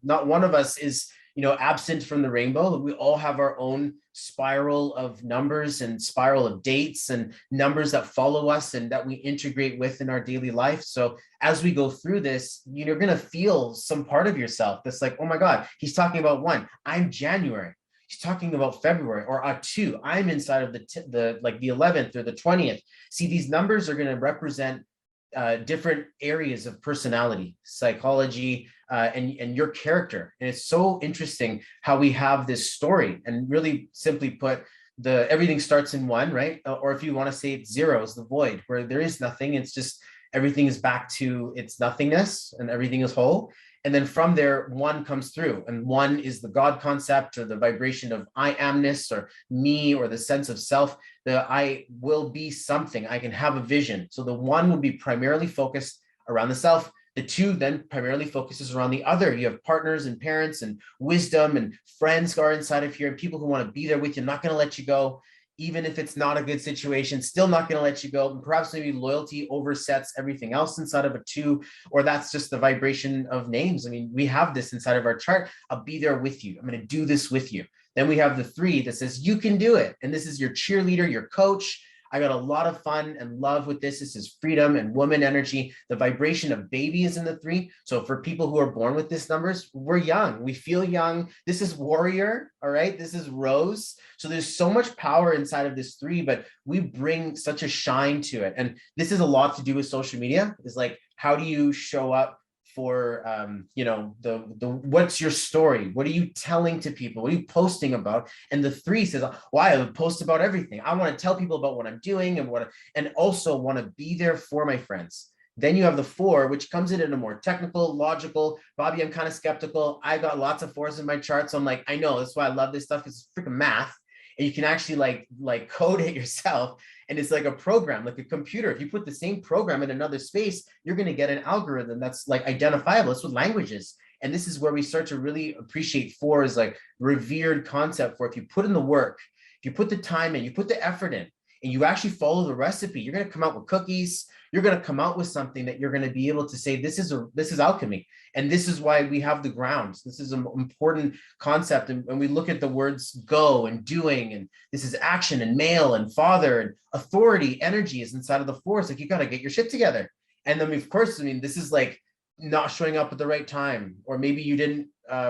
not one of us is, absent from the rainbow. We all have our own spiral of numbers and spiral of dates and numbers that follow us and that we integrate with in our daily life. So as we go through this, you're going to feel some part of yourself that's like, oh my God, he's talking about 1. I'm January. He's talking about February, or 2. I'm inside of the 11th or the 20th. See, these numbers are going to represent different areas of personality, psychology, and your character. And it's so interesting how we have this story, and really simply put, everything starts in 1, right? Or if you want to say it's 0, is the void, where there is nothing. It's just everything is back to its nothingness and everything is whole. And then from there, 1 comes through, and 1 is the God concept, or the vibration of I amness, or me, or the sense of self. The I will be something. I can have a vision. So the 1 will be primarily focused around the self. The 2 then primarily focuses around the other. You have partners and parents and wisdom and friends who are inside of here, and people who want to be there with you, not going to let you go. Even if it's not a good situation, still not going to let you go. And perhaps maybe loyalty oversets everything else inside of a 2, or that's just the vibration of names. I mean, we have this inside of our chart. I'll be there with you. I'm going to do this with you. Then we have the 3 that says, you can do it. And this is your cheerleader, your coach. I got a lot of fun and love with this. This is freedom and woman energy. The vibration of baby is in the 3. So for people who are born with these numbers, we're young. We feel young. This is warrior. All right. This is rose. So there's so much power inside of this 3, but we bring such a shine to it. And this is a lot to do with social media. Is like, how do you show up for, what's your story? What are you telling to people? What are you posting about? And the 3 says, well, I post about everything. I want to tell people about what I'm doing and also want to be there for my friends. Then you have the 4, which comes in a more technical, logical. Bobby, I'm kind of skeptical. I got lots of 4s in my chart. So I'm like, I know, that's why I love this stuff. It's freaking math. And you can actually like code it yourself. And it's like a program, like a computer. If you put the same program in another space, you're going to get an algorithm that's like identifiable. That's what language is. And this is where we start to really appreciate 4 as like revered concept for if you put in the work, if you put the time in, you put the effort in, and you actually follow the recipe, you're going to come out with cookies. You're going to come out with something that you're going to be able to say, this is alchemy. And this is why we have the grounds. This is an important concept. And when we look at the words go and doing, and this is action and male and father and authority, energy is inside of the 4. It's like, you got to get your shit together. And then of course, I mean, this is like not showing up at the right time, or maybe you didn't,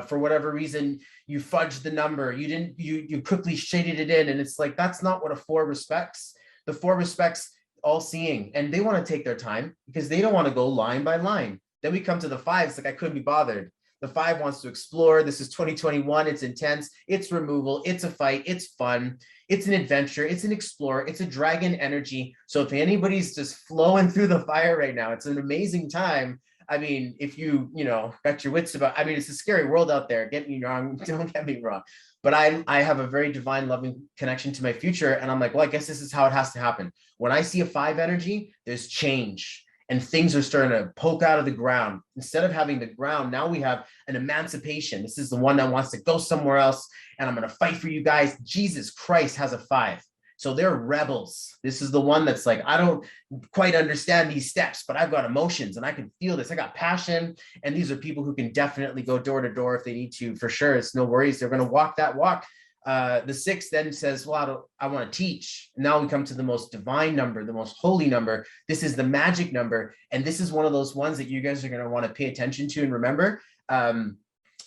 for whatever reason, you fudged the number. You quickly shaded it in. And it's like, that's not what a 4 respects. The 4 respects all seeing, and they want to take their time because they don't want to go line by line. Then we come to the 5. It's like, I couldn't be bothered. The 5 wants to explore. This is 2021. It's intense. It's removal. It's a fight. It's fun. It's an adventure. It's an explorer. It's a dragon energy. So if anybody's just flowing through the fire right now, it's an amazing time. I mean, if you got your wits about, I mean, it's a scary world out there. Get me wrong. Don't get me wrong. But I have a very divine, loving connection to my future. And I'm like, well, I guess this is how it has to happen. When I see a 5 energy, there's change and things are starting to poke out of the ground. Instead of having the ground, now we have an emancipation. This is the one that wants to go somewhere else. And I'm going to fight for you guys. Jesus Christ has a 5. So they're rebels. This is the one that's like, I don't quite understand these steps, but I've got emotions and I can feel this. I got passion. And these are people who can definitely go door to door if they need to, for sure. It's no worries. They're going to walk that walk. The 6 then says, well, I want to teach. Now we come to the most divine number, the most holy number. This is the magic number. And this is one of those ones that you guys are going to want to pay attention to and remember,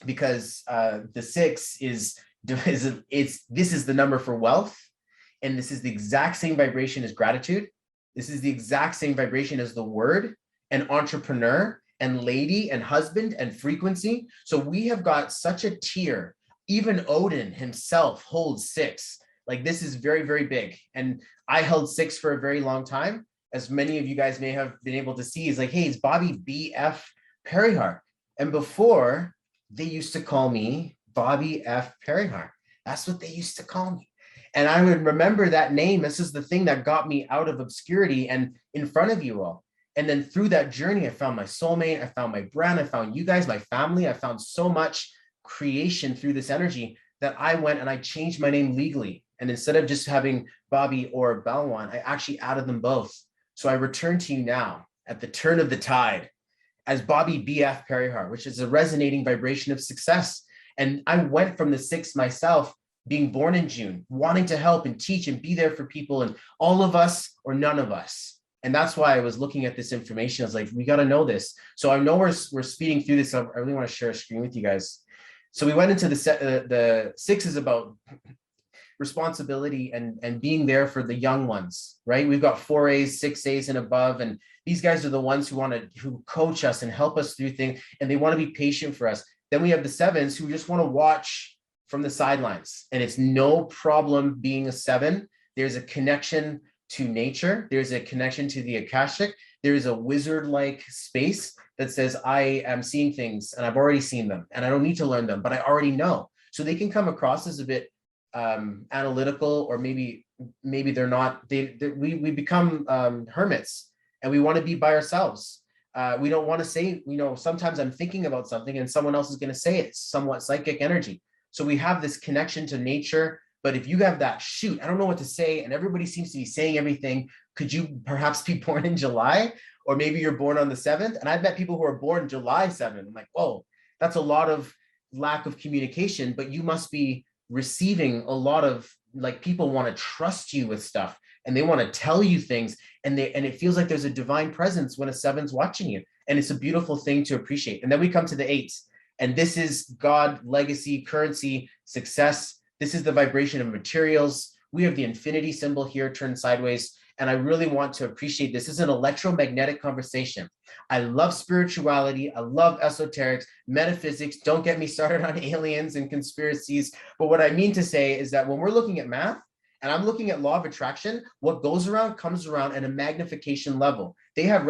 because the 6 this is the number for wealth. And this is the exact same vibration as gratitude. This is the exact same vibration as the word and entrepreneur and lady and husband and frequency. So we have got such a tier. Even Odin himself holds 6. Like, this is very, very big. And I held 6 for a very long time. As many of you guys may have been able to see, is like, hey, it's Bobby BF Parihar. And before, they used to call me Bobby F. Parihar. That's what they used to call me. And I would remember that name. This is the thing that got me out of obscurity and in front of you all. And then through that journey, I found my soulmate. I found my brand. I found you guys, my family. I found so much creation through this energy that I went and I changed my name legally. And instead of just having Bobby or Balwan, I actually added them both. So I return to you now at the turn of the tide, as Bobby BF Parihar, which is a resonating vibration of success. And I went from the 6 myself, being born in June, wanting to help and teach and be there for people, and all of us or none of us. And that's why I was looking at this information. I was like, we got to know this. So I know we're speeding through this. I really want to share a screen with you guys. So we went into the 6 is about responsibility and being there for the young ones, right? We've got 4As, 6As and above, and these guys are the ones who coach us and help us through things, and they want to be patient for us. Then we have the 7s who just want to watch from the sidelines, and it's no problem being a 7. There's a connection to nature. There's a connection to the Akashic. There is a wizard-like space that says, I am seeing things and I've already seen them and I don't need to learn them, but I already know. So they can come across as a bit analytical, or maybe they're not. We become hermits, and we want to be by ourselves. We don't want to say, sometimes I'm thinking about something and someone else is going to say it. It's somewhat psychic energy. So we have this connection to nature. But if you have that, shoot, I don't know what to say, and everybody seems to be saying everything, could you perhaps be born in July? Or maybe you're born on the 7th. And I've met people who are born July 7th. I'm like, whoa, that's a lot of lack of communication, but you must be receiving a lot of, like, people want to trust you with stuff and they want to tell you things, and it feels like there's a divine presence when a 7's watching you. And it's a beautiful thing to appreciate. And then we come to the 8s, and this is God, legacy, currency, success. This is the vibration of materials. We have the infinity symbol here turned sideways. And I really want to appreciate this. This is an electromagnetic conversation. I love spirituality. I love esoterics, metaphysics. Don't get me started on aliens and conspiracies. But what I mean to say is that when we're looking at math, and I'm looking at law of attraction, what goes around comes around at a magnification level. They have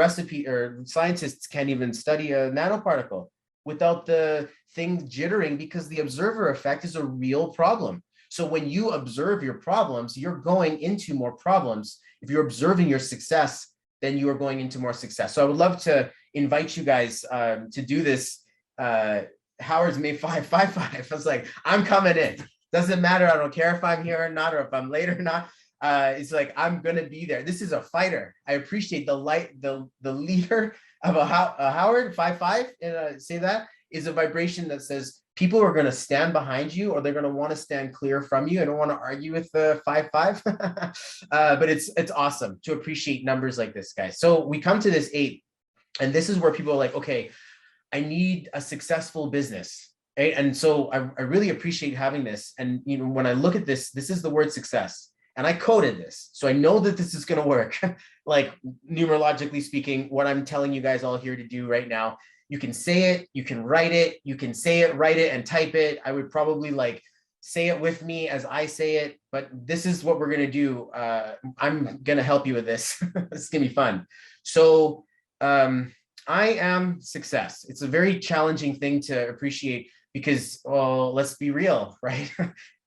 scientists can't even study a nanoparticle without the thing jittering, because the observer effect is a real problem. So when you observe your problems, you're going into more problems. If you're observing your success, then you are going into more success. So I would love to invite you guys to do this. Howard's made 555. I was like, I'm coming in. Doesn't matter. I don't care if I'm here or not, or if I'm late or not. It's like, I'm going to be there. This is a fighter. I appreciate the leader of a Howard 5-5. Say that is a vibration that says people are going to stand behind you, or they're going to want to stand clear from you. I don't want to argue with the 5-5, but it's awesome to appreciate numbers like this, guys. So we come to this 8, and this is where people are like, okay, I need a successful business. Right? And so I really appreciate having this. And when I look at this, this is the word success. And I coded this, so I know that this is going to work. Like, numerologically speaking, what I'm telling you guys all here to do right now, you can say it, you can write it, you can say it, write it, and type it. I would probably say it with me as I say it, but this is what we're going to do. I'm going to help you with this. It's going to be fun. So I am success. It's a very challenging thing to appreciate because, let's be real, right?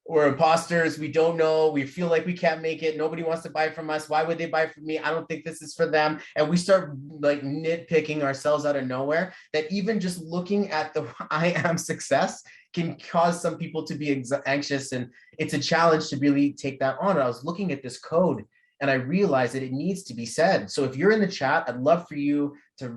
We're imposters. We don't know. We feel like we can't make it. Nobody wants to buy from us. Why would they buy from me? I don't think this is for them. And we start nitpicking ourselves out of nowhere, that even just looking at the I am success can cause some people to be anxious. And it's a challenge to really take that on. I was looking at this code and I realized that it needs to be said. So if you're in the chat, I'd love for you to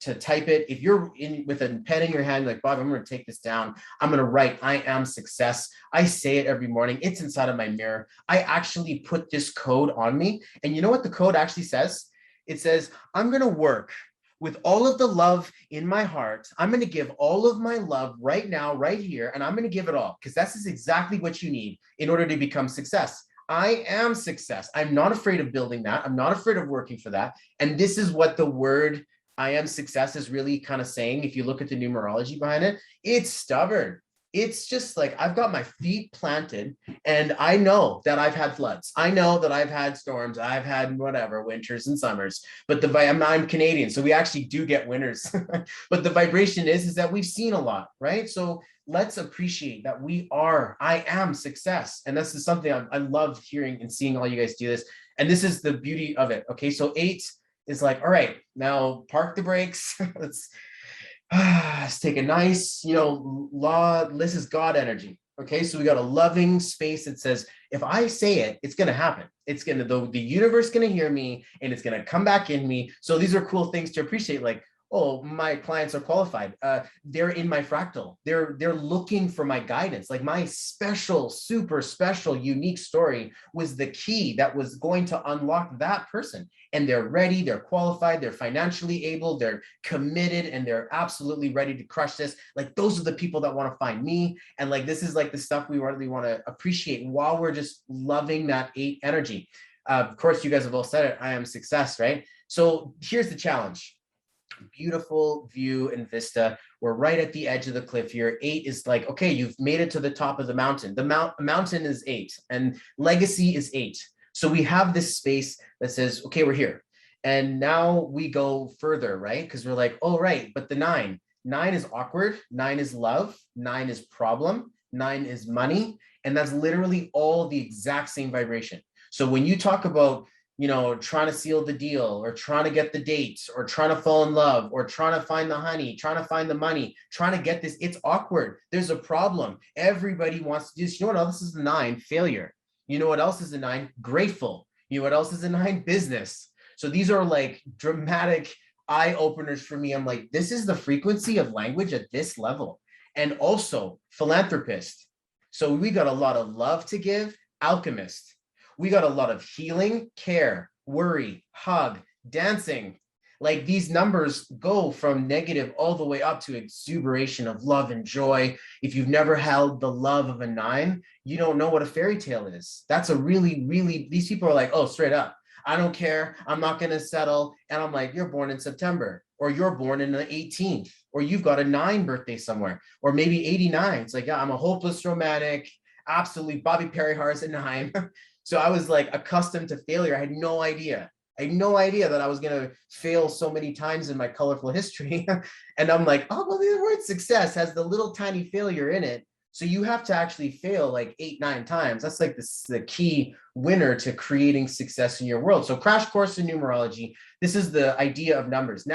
to type it. If you're in with a pen in your hand, like, Bob, I'm going to take this down. I'm going to write, I am success. I say it every morning. It's inside of my mirror. I actually put this code on me. And you know what the code actually says? It says, I'm going to work with all of the love in my heart. I'm going to give all of my love right now, right here. And I'm going to give it all, because this is exactly what you need in order to become success. I am success. I'm not afraid of building that. I'm not afraid of working for that. And this is what the word I am success is really kind of saying. If you look at the numerology behind it, it's stubborn. It's just like, I've got my feet planted and I know that I've had floods. I know that I've had storms. I've had whatever, winters and summers, but I'm Canadian. So we actually do get winters, but the vibration is that we've seen a lot, right? So let's appreciate that I am success. And this is something I love hearing and seeing all you guys do this. And this is the beauty of it. Okay. So 8 is like, all right, now park the brakes. Let's take a nice, this is God energy. Okay. So we got a loving space that says, if I say it, it's going to happen. It's going to, the universe going to hear me and it's going to come back in me. So these are cool things to appreciate. Like, oh, my clients are qualified. They're in my fractal. They're looking for my guidance. Like my special, super special, unique story was the key that was going to unlock that person. And they're ready, they're qualified, they're financially able, they're committed, and they're absolutely ready to crush this. Like those are the people that want to find me. And like this is like the stuff we really want to appreciate while we're just loving that 8 energy. Of course, you guys have all said it. I am success, right? So here's the challenge. Beautiful view and vista. We're right at the edge of the cliff here. 8 is like, okay, you've made it to the top of the mountain. The mountain is 8 and legacy is 8. So we have this space that says, okay, we're here. And now we go further, right? Because we're like, oh, right, but the 9 is awkward. 9 is love. 9 is problem. 9 is money. And that's literally all the exact same vibration. So when you talk about trying to seal the deal or trying to get the dates or trying to fall in love or trying to find the honey, trying to find the money, trying to get this, it's awkward. There's a problem. Everybody wants to do this. You know what else is a 9? Failure. You know what else is a 9? Grateful. You know what else is a 9? Business. So these are like dramatic eye openers for me. I'm like, this is the frequency of language at this level. And also philanthropist. So we got a lot of love to give. Alchemist. We got a lot of healing, care, worry, hug, dancing. Like these numbers go from negative all the way up to exuberation of love and joy. If you've never held the love of a 9, you don't know what a fairy tale is. That's a really, really, these people are like, oh, straight up, I don't care. I'm not going to settle. And I'm like, you're born in September, or you're born in the 18th, or you've got a 9 birthday somewhere, or maybe 89. It's like, yeah, I'm a hopeless romantic. Absolutely. Bobby Parihar is a 9. So I was like accustomed to failure. I had no idea. I had no idea that I was going to fail so many times in my colorful history. And I'm like, oh, well, the word success has the little tiny failure in it. So you have to actually fail like 8, 9 times. That's like the key winner to creating success in your world. So crash course in numerology. This is the idea of numbers. Now